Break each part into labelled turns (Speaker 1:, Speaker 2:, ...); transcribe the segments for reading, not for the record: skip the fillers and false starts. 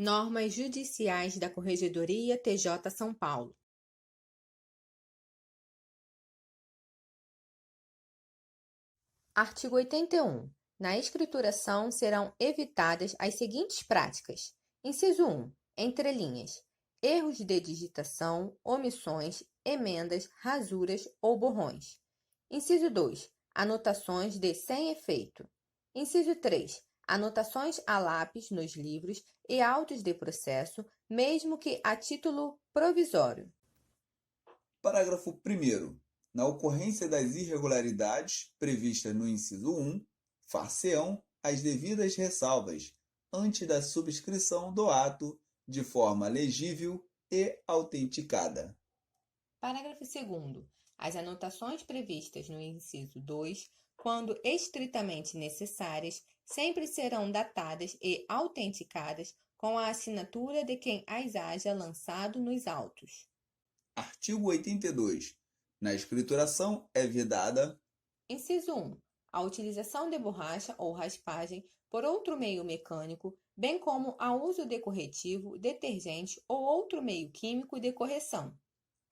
Speaker 1: Normas judiciais da Corregedoria TJ São Paulo. Artigo 81. Na escrituração serão evitadas as seguintes práticas. Inciso 1. Entrelinhas. Erros de digitação, omissões, emendas, rasuras ou borrões. Inciso 2. Anotações de sem efeito. Inciso 3. Anotações a lápis nos livros e autos de processo, mesmo que a título provisório.
Speaker 2: Parágrafo 1º. Na ocorrência das irregularidades previstas no inciso 1, far-se-ão as devidas ressalvas antes da subscrição do ato de forma legível e autenticada.
Speaker 1: Parágrafo 2º. As anotações previstas no inciso 2, quando estritamente necessárias, sempre serão datadas e autenticadas com a assinatura de quem as haja lançado nos autos.
Speaker 2: Artigo 82. Na escrituração é vedada:
Speaker 1: Inciso 1. A utilização de borracha ou raspagem por outro meio mecânico, bem como a uso de corretivo, detergente ou outro meio químico de correção.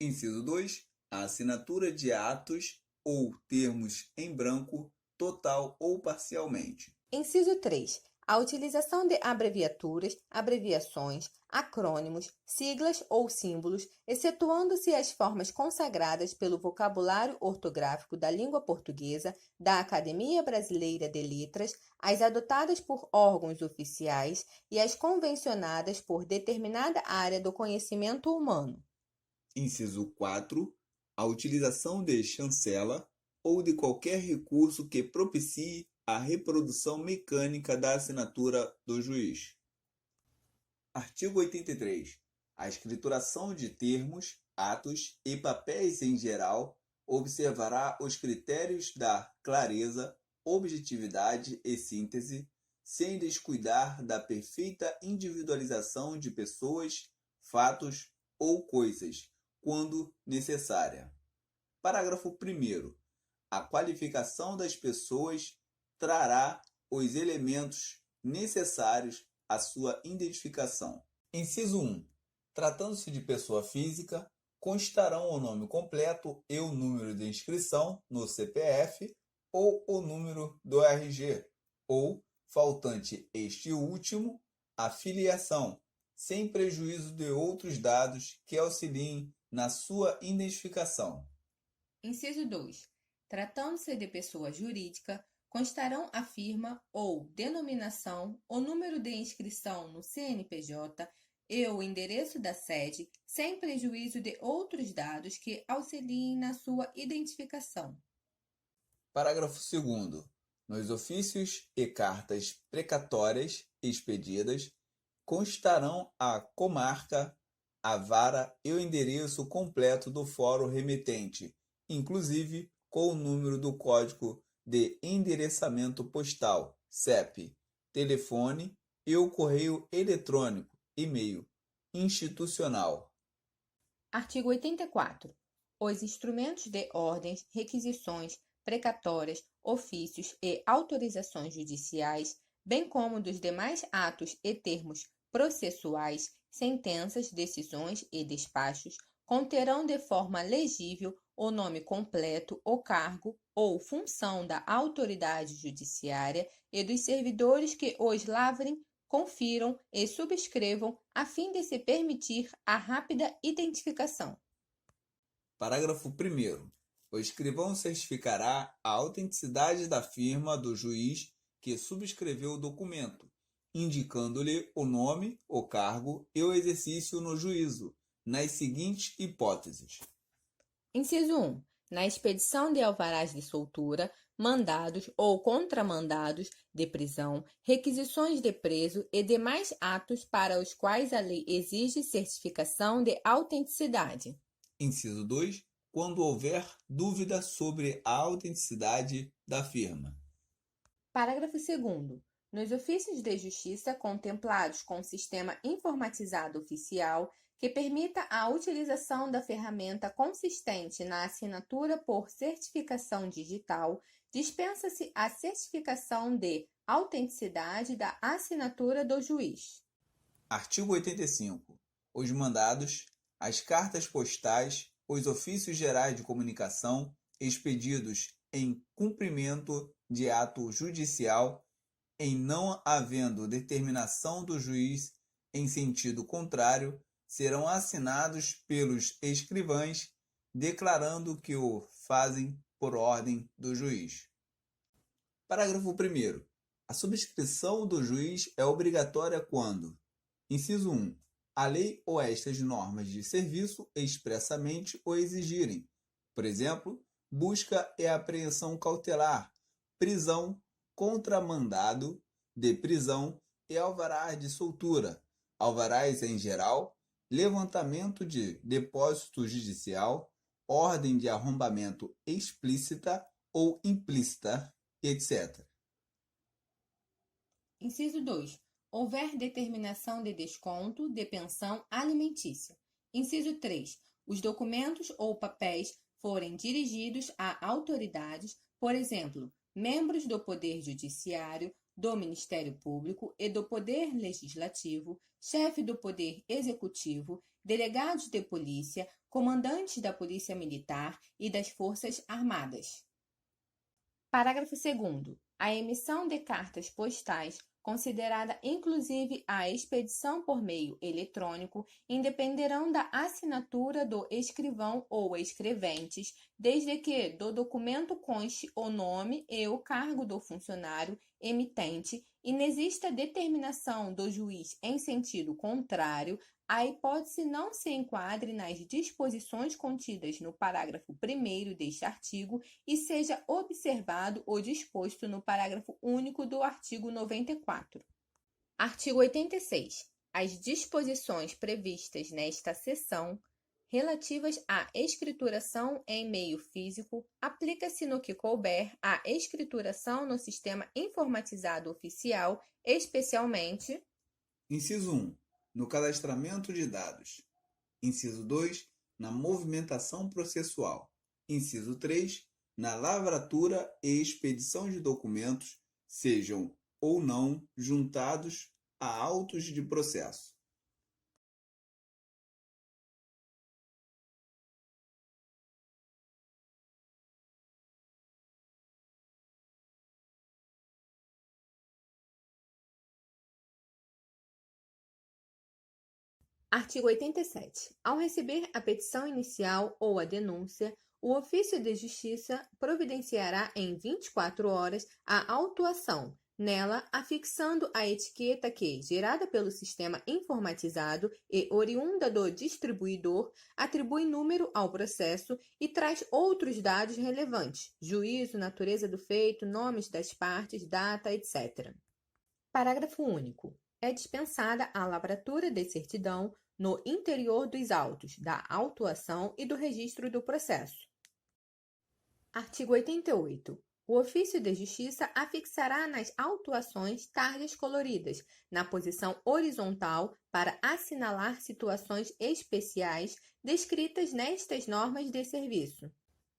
Speaker 2: Inciso 2. A assinatura de atos ou termos em branco, total ou parcialmente.
Speaker 1: Inciso 3. A utilização de abreviaturas, abreviações, acrônimos, siglas ou símbolos, excetuando-se as formas consagradas pelo vocabulário ortográfico da língua portuguesa, da Academia Brasileira de Letras, as adotadas por órgãos oficiais e as convencionadas por determinada área do conhecimento humano.
Speaker 2: Inciso 4. A utilização de chancela ou de qualquer recurso que propicie a reprodução mecânica da assinatura do juiz. Artigo 83. A escrituração de termos, atos e papéis em geral observará os critérios da clareza, objetividade e síntese, sem descuidar da perfeita individualização de pessoas, fatos ou coisas, quando necessária. Parágrafo 1º. A qualificação das pessoas trará os elementos necessários à sua identificação. Inciso 1. Tratando-se de pessoa física, constarão o nome completo e o número de inscrição no CPF ou o número do RG, ou, faltante este último, a filiação, sem prejuízo de outros dados que auxiliem na sua identificação.
Speaker 1: Inciso 2. Tratando-se de pessoa jurídica, constarão a firma ou denominação, o número de inscrição no CNPJ e o endereço da sede, sem prejuízo de outros dados que auxiliem na sua identificação.
Speaker 2: Parágrafo 2º. Nos ofícios e cartas precatórias expedidas, constarão a comarca, a vara e o endereço completo do fórum remetente, inclusive com o número do código de endereçamento postal, CEP, telefone e o correio eletrônico, e-mail, institucional.
Speaker 1: Artigo 84. Os instrumentos de ordens, requisições, precatórias, ofícios e autorizações judiciais, bem como dos demais atos e termos processuais, sentenças, decisões e despachos, conterão de forma legível o nome completo, o cargo ou função da autoridade judiciária e dos servidores que os lavrem, confiram e subscrevam a fim de se permitir a rápida identificação.
Speaker 2: Parágrafo 1º. O escrivão certificará a autenticidade da firma do juiz que subscreveu o documento, indicando-lhe o nome, o cargo e o exercício no juízo, nas seguintes hipóteses.
Speaker 1: Inciso 1. Na expedição de alvarás de soltura, mandados ou contramandados de prisão, requisições de preso e demais atos para os quais a lei exige certificação de autenticidade.
Speaker 2: Inciso 2. Quando houver dúvida sobre a autenticidade da firma.
Speaker 1: Parágrafo 2º. Nos ofícios de justiça contemplados com o sistema informatizado oficial que permita a utilização da ferramenta consistente na assinatura por certificação digital, dispensa-se a certificação de autenticidade da assinatura do juiz.
Speaker 2: Artigo 85. Os mandados, as cartas postais, os ofícios gerais de comunicação expedidos em cumprimento de ato judicial, em não havendo determinação do juiz em sentido contrário, serão assinados pelos escrivães, declarando que o fazem por ordem do juiz. Parágrafo 1º. A subscrição do juiz é obrigatória quando: inciso 1. A lei ou estas normas de serviço expressamente o exigirem. Por exemplo, busca e apreensão cautelar, prisão, contramandado de prisão e alvará de soltura, alvarás em geral, levantamento de depósito judicial, ordem de arrombamento explícita ou implícita, etc.
Speaker 1: Inciso 2. Houver determinação de desconto de pensão alimentícia. Inciso 3. Os documentos ou papéis forem dirigidos a autoridades, por exemplo, membros do Poder Judiciário, do Ministério Público e do Poder Legislativo, chefe do Poder Executivo, delegados de polícia, comandantes da Polícia Militar e das Forças Armadas. Parágrafo 2º. A emissão de cartas postais, considerada inclusive a expedição por meio eletrônico, independerão da assinatura do escrivão ou escreventes, desde que do documento conste o nome e o cargo do funcionário emitente e não exista determinação do juiz em sentido contrário, a hipótese não se enquadre nas disposições contidas no parágrafo 1º deste artigo e seja observado o disposto no parágrafo único do artigo 94. Artigo 86. As disposições previstas nesta seção relativas à escrituração em meio físico aplica-se no que couber à escrituração no sistema informatizado oficial, especialmente:
Speaker 2: Inciso 1. No cadastramento de dados. Inciso 2. Na movimentação processual. Inciso 3. Na lavratura e expedição de documentos, sejam ou não juntados a autos de processo.
Speaker 1: Artigo 87. Ao receber a petição inicial ou a denúncia, o ofício de justiça providenciará em 24 horas a autuação, nela afixando a etiqueta que, gerada pelo sistema informatizado e oriunda do distribuidor, atribui número ao processo e traz outros dados relevantes: juízo, natureza do feito, nomes das partes, data, etc. Parágrafo único. É dispensada a lavratura de certidão no interior dos autos, da autuação e do registro do processo. Artigo 88. O ofício de justiça afixará nas autuações tarjas coloridas, na posição horizontal, para assinalar situações especiais descritas nestas normas de serviço.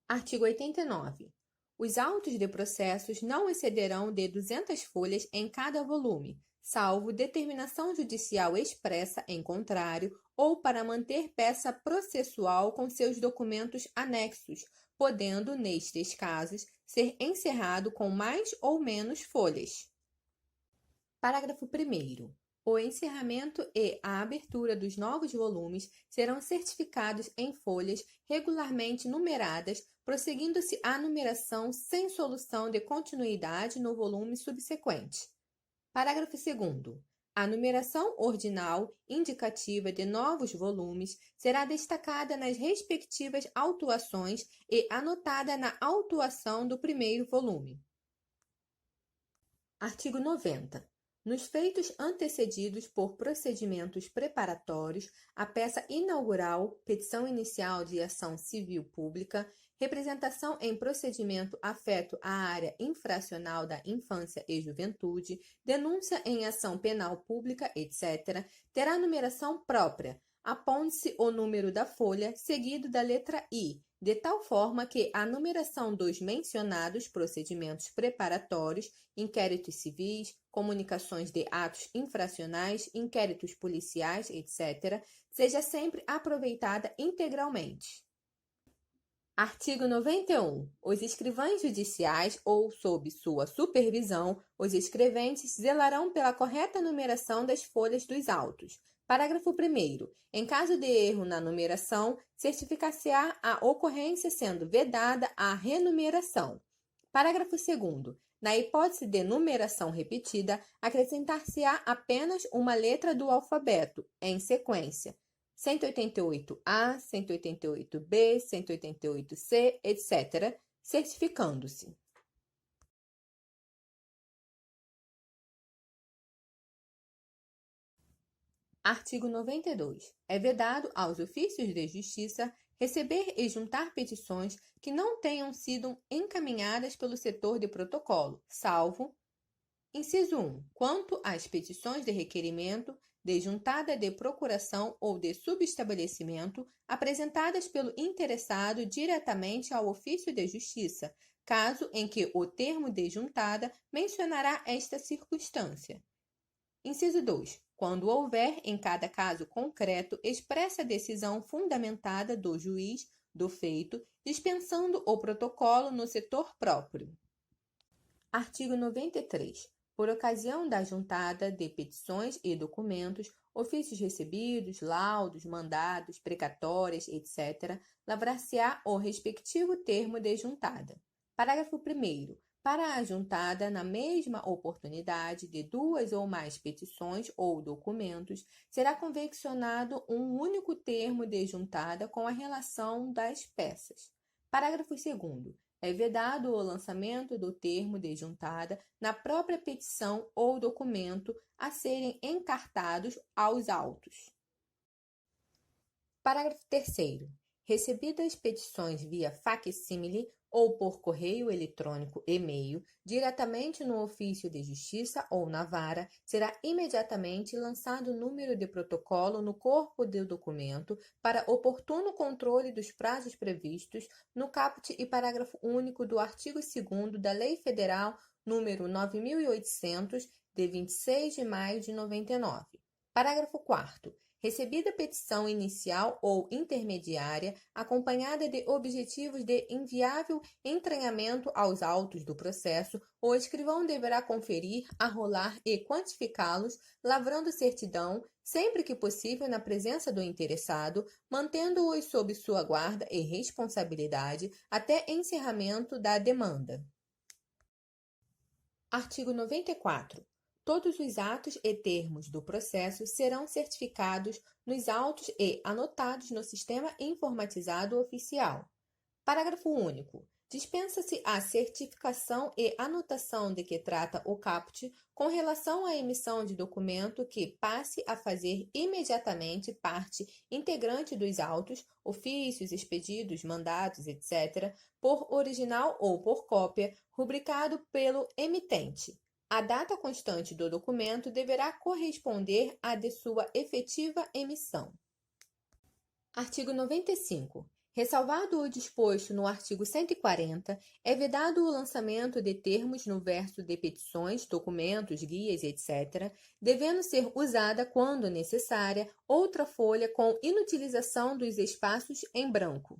Speaker 1: Artigo 89. Os autos de processos não excederão de 200 folhas em cada volume, salvo determinação judicial expressa em contrário, ou para manter peça processual com seus documentos anexos, podendo, nestes casos, ser encerrado com mais ou menos folhas. Parágrafo 1º. O encerramento e a abertura dos novos volumes serão certificados em folhas regularmente numeradas, prosseguindo-se a numeração sem solução de continuidade no volume subsequente. Parágrafo 2º. A numeração ordinal indicativa de novos volumes será destacada nas respectivas autuações e anotada na autuação do primeiro volume. Artigo 90. Nos feitos antecedidos por procedimentos preparatórios, a peça inaugural, petição inicial de ação civil pública, representação em procedimento afeto à área infracional da infância e juventude, denúncia em ação penal pública, etc., terá numeração própria, aponte-se o número da folha seguido da letra I, de tal forma que a numeração dos mencionados procedimentos preparatórios, inquéritos civis, comunicações de atos infracionais, inquéritos policiais, etc., seja sempre aproveitada integralmente. Artigo 91. Os escrivães judiciais ou, sob sua supervisão, os escreventes zelarão pela correta numeração das folhas dos autos. Parágrafo 1º. Em caso de erro na numeração, certificar-se-á a ocorrência sendo vedada a renumeração. Parágrafo 2º. Na hipótese de numeração repetida, acrescentar-se-á apenas uma letra do alfabeto, em sequência: 188A, 188B, 188C, etc., certificando-se. Artigo 92. É vedado aos ofícios de justiça receber e juntar petições que não tenham sido encaminhadas pelo setor de protocolo, salvo: inciso 1. Quanto às petições de requerimento, de juntada de procuração ou de subestabelecimento apresentadas pelo interessado diretamente ao ofício de justiça, caso em que o termo de juntada mencionará esta circunstância. Inciso 2. Quando houver, em cada caso concreto, expressa decisão fundamentada do juiz do feito, dispensando o protocolo no setor próprio. Artigo 93. Por ocasião da juntada de petições e documentos, ofícios recebidos, laudos, mandados, precatórias, etc., lavrar-se-á o respectivo termo de juntada. Parágrafo 1º. Para a juntada, na mesma oportunidade de duas ou mais petições ou documentos, será convencionado um único termo de juntada com a relação das peças. Parágrafo 2º. É vedado o lançamento do termo de juntada na própria petição ou documento a serem encartados aos autos. Parágrafo 3º. Recebidas petições via facsímile ou por correio eletrônico e-mail, diretamente no ofício de justiça ou na vara, será imediatamente lançado o número de protocolo no corpo do documento para oportuno controle dos prazos previstos no caput e parágrafo único do artigo 2º da Lei Federal nº 9.800, de 26 de maio de 99. Parágrafo 4º. Recebida petição inicial ou intermediária, acompanhada de objetivos de inviável entranhamento aos autos do processo, o escrivão deverá conferir, arrolar e quantificá-los, lavrando certidão, sempre que possível na presença do interessado, mantendo-os sob sua guarda e responsabilidade até encerramento da demanda. Artigo 94. Todos os atos e termos do processo serão certificados nos autos e anotados no Sistema Informatizado Oficial. Parágrafo único. Dispensa-se a certificação e anotação de que trata o caput com relação à emissão de documento que passe a fazer imediatamente parte integrante dos autos, ofícios, expedidos, mandados, etc., por original ou por cópia, rubricado pelo emitente. A data constante do documento deverá corresponder à de sua efetiva emissão. Artigo 95. Ressalvado o disposto no artigo 140, é vedado o lançamento de termos no verso de petições, documentos, guias, etc., devendo ser usada, quando necessária, outra folha com inutilização dos espaços em branco.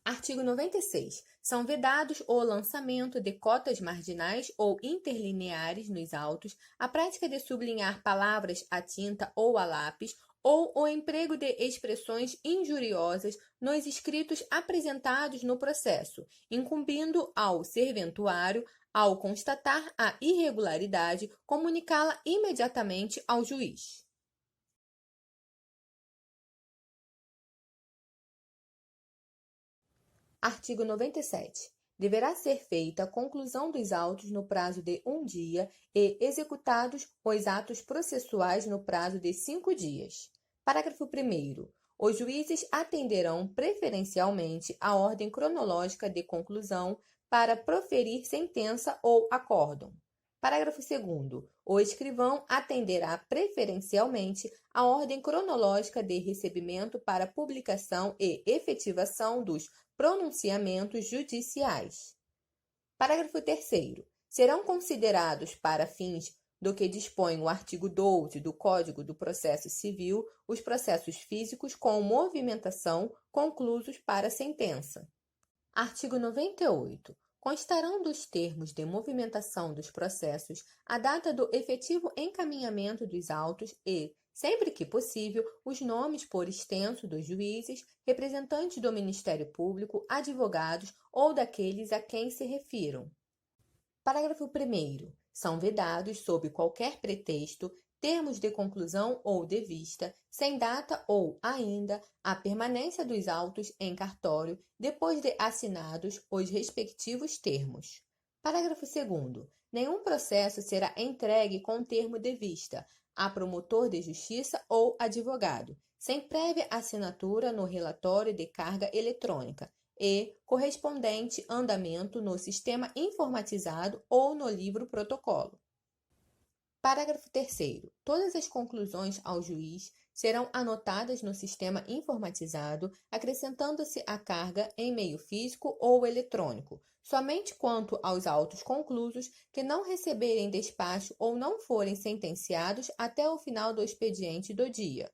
Speaker 1: Artigo 96. São vedados o lançamento de cotas marginais ou interlineares nos autos, a prática de sublinhar palavras à tinta ou a lápis, ou o emprego de expressões injuriosas nos escritos apresentados no processo, incumbindo ao serventuário, ao constatar a irregularidade, comunicá-la imediatamente ao juiz. Artigo 97. Deverá ser feita a conclusão dos autos no prazo de 1 dia e executados os atos processuais no prazo de 5 dias. Parágrafo 1º. Os juízes atenderão preferencialmente à ordem cronológica de conclusão para proferir sentença ou acórdão. Parágrafo 2º. O escrivão atenderá preferencialmente à ordem cronológica de recebimento para publicação e efetivação dos pronunciamentos judiciais. Parágrafo 3º. Serão considerados para fins do que dispõe o artigo 12 do Código do Processo Civil os processos físicos com movimentação conclusos para sentença. Artigo 98. Constarão dos termos de movimentação dos processos a data do efetivo encaminhamento dos autos e, sempre que possível, os nomes por extenso dos juízes, representantes do Ministério Público, advogados ou daqueles a quem se refiram. Parágrafo 1º. São vedados, sob qualquer pretexto, termos de conclusão ou de vista, sem data ou, ainda, a permanência dos autos em cartório depois de assinados os respectivos termos. Parágrafo 2º. Nenhum processo será entregue com termo de vista a promotor de justiça ou advogado, sem prévia assinatura no relatório de carga eletrônica e correspondente andamento no sistema informatizado ou no livro-protocolo. Parágrafo 3º. Todas as conclusões ao juiz serão anotadas no sistema informatizado, acrescentando-se a carga em meio físico ou eletrônico, somente quanto aos autos conclusos que não receberem despacho ou não forem sentenciados até o final do expediente do dia.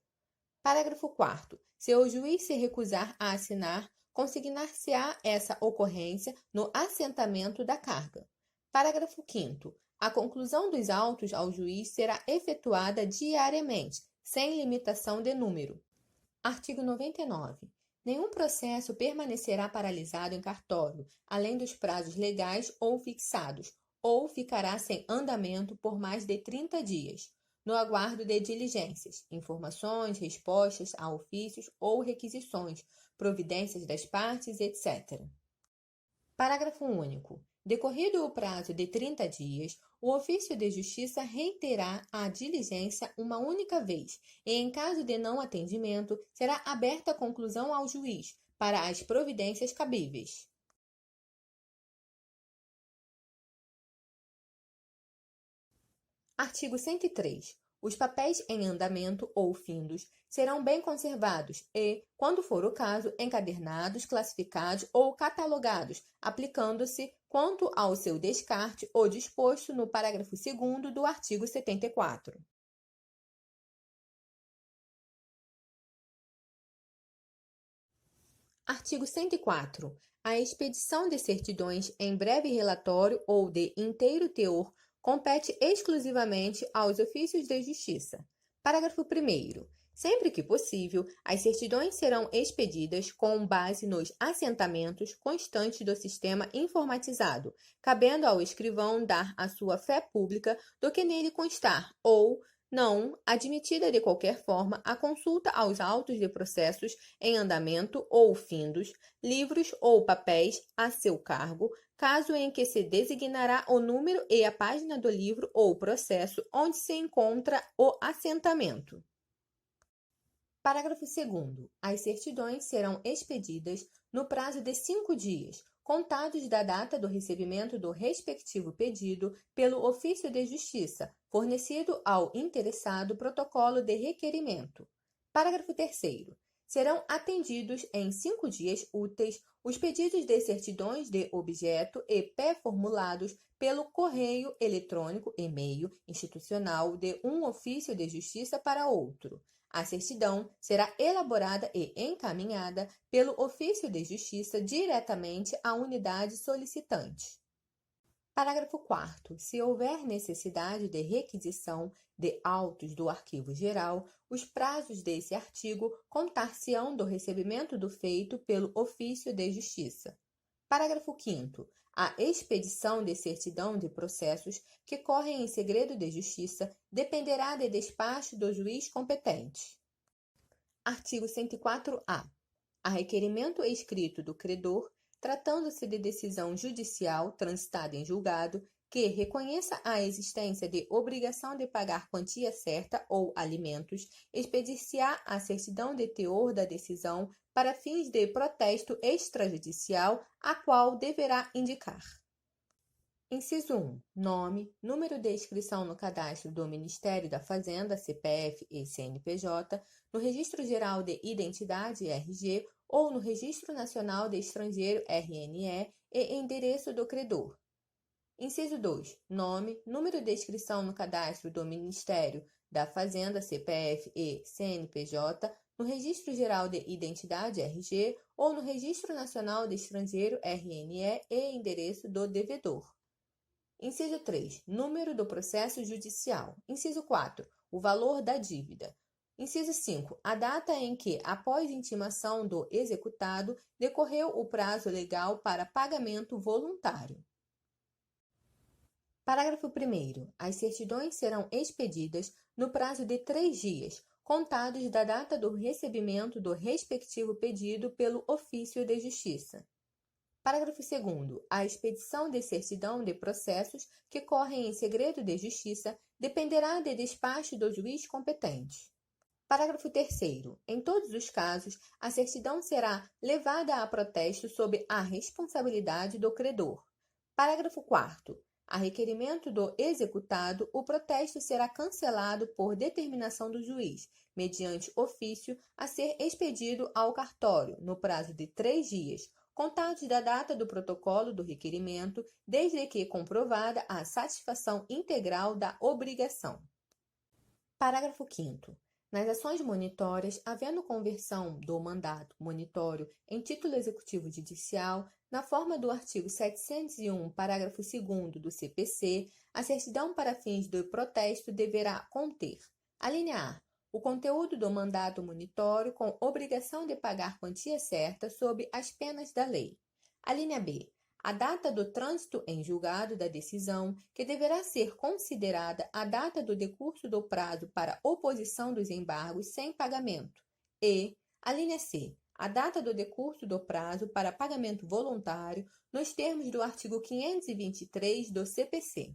Speaker 1: Parágrafo 4º. Se o juiz se recusar a assinar, consignar-se-á essa ocorrência no assentamento da carga. Parágrafo 5º. A conclusão dos autos ao juiz será efetuada diariamente, sem limitação de número. Artigo 99. Nenhum processo permanecerá paralisado em cartório, além dos prazos legais ou fixados, ou ficará sem andamento por mais de 30 dias, no aguardo de diligências, informações, respostas a ofícios ou requisições, providências das partes, etc. Parágrafo único. Decorrido o prazo de 30 dias, o ofício de justiça reiterará a diligência uma única vez e, em caso de não atendimento, será aberta a conclusão ao juiz para as providências cabíveis. Artigo 103. Os papéis em andamento ou findos serão bem conservados e, quando for o caso, encadernados, classificados ou catalogados, aplicando-se, quanto ao seu descarte, o disposto no parágrafo 2º do artigo 74. Artigo 104. A expedição de certidões em breve relatório ou de inteiro teor compete exclusivamente aos ofícios de justiça. Parágrafo 1º. Sempre que possível, as certidões serão expedidas com base nos assentamentos constantes do sistema informatizado, cabendo ao escrivão dar a sua fé pública do que nele constar, ou, não admitida de qualquer forma, a consulta aos autos de processos em andamento ou findos, livros ou papéis a seu cargo, caso em que se designará o número e a página do livro ou processo onde se encontra o assentamento. Parágrafo 2º. As certidões serão expedidas no prazo de 5 dias, contados da data do recebimento do respectivo pedido pelo ofício de justiça, fornecido ao interessado protocolo de requerimento. Parágrafo 3º. Serão atendidos em 5 dias úteis os pedidos de certidões de objeto e pré-formulados pelo correio eletrônico e-mail institucional de um ofício de justiça para outro. A certidão será elaborada e encaminhada pelo ofício de justiça diretamente à unidade solicitante. Parágrafo 4º. Se houver necessidade de requisição de autos do arquivo geral, os prazos desse artigo contar-se-ão do recebimento do feito pelo ofício de justiça. Parágrafo 5º. A expedição de certidão de processos que correm em segredo de justiça dependerá de despacho do juiz competente. Artigo 104-A. A requerimento escrito do credor, tratando-se de decisão judicial transitada em julgado, que reconheça a existência de obrigação de pagar quantia certa ou alimentos, expedir-se-á a certidão de teor da decisão para fins de protesto extrajudicial, a qual deverá indicar. Inciso 1. Nome, número de inscrição no cadastro do Ministério da Fazenda, CPF e CNPJ, no Registro Geral de Identidade, RG, ou no Registro Nacional de Estrangeiro, RNE, e endereço do credor. Inciso 2. Nome, número de inscrição no cadastro do Ministério da Fazenda, CPF e CNPJ, no Registro Geral de Identidade, RG, ou no Registro Nacional de Estrangeiro, RNE, e endereço do devedor. Inciso 3. Número do processo judicial. Inciso 4. O valor da dívida. Inciso 5. A data em que, após intimação do executado, decorreu o prazo legal para pagamento voluntário. Parágrafo 1º. As certidões serão expedidas no prazo de 3 dias, contados da data do recebimento do respectivo pedido pelo ofício de justiça. Parágrafo 2º. A expedição de certidão de processos que correm em segredo de justiça dependerá de despacho do juiz competente. Parágrafo 3º. Em todos os casos, a certidão será levada a protesto sob a responsabilidade do credor. Parágrafo 4º. A requerimento do executado, o protesto será cancelado por determinação do juiz, mediante ofício a ser expedido ao cartório, no prazo de 3 dias, contados da data do protocolo do requerimento, desde que comprovada a satisfação integral da obrigação. Parágrafo 5º. Nas ações monitórias, havendo conversão do mandato monitório em título executivo judicial, na forma do artigo 701, parágrafo 2º do CPC, a certidão para fins do protesto deverá conter: alínea A. O conteúdo do mandato monitório com obrigação de pagar quantia certa sob as penas da lei. Alínea B. A data do trânsito em julgado da decisão, que deverá ser considerada a data do decurso do prazo para oposição dos embargos sem pagamento. E, alínea C. A data do decurso do prazo para pagamento voluntário, nos termos do artigo 523 do CPC.